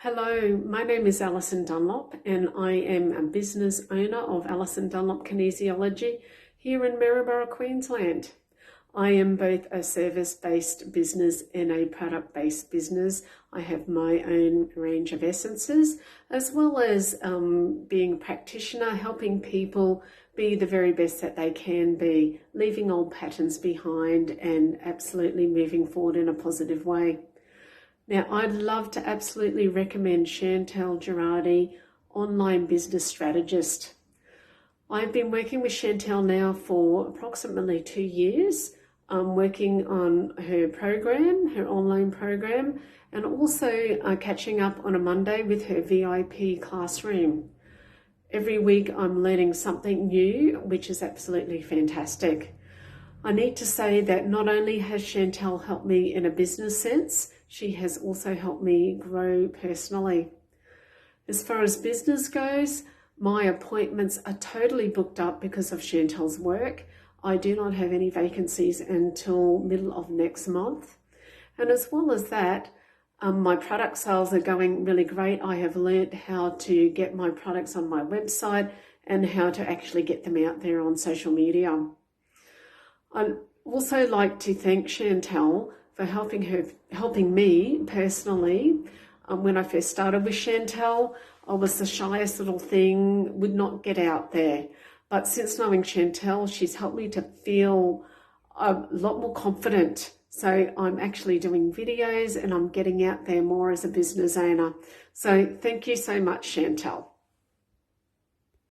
Hello, my name is Alison Dunlop and I am a business owner of Alison Dunlop Kinesiology here in Maryborough, Queensland. I am both a service-based business and a product-based business. I have my own range of essences, as well as being a practitioner, helping people be the very best that they can be, leaving old patterns behind and absolutely moving forward in a positive way. Now, I'd love to absolutely recommend Chantal Gerardy, Online Business Strategist. I've been working with Chantal now for approximately 2 years. I'm working on her program, her online program, and also catching up on a Monday with her VIP classroom. Every week I'm learning something new, which is absolutely fantastic. I need to say that not only has Chantal helped me in a business sense, she has also helped me grow personally. As far as business goes, my appointments are totally booked up because of Chantal's work. I do not have any vacancies until middle of next month. And as well as that, my product sales are going really great. I have learned how to get my products on my website and how to actually get them out there on social media. I'd also like to thank Chantal for helping me personally. When I first started with Chantal, I was the shyest little thing, would not get out there. But since knowing Chantal, she's helped me to feel a lot more confident. So I'm actually doing videos and I'm getting out there more as a business owner. So thank you so much, Chantal.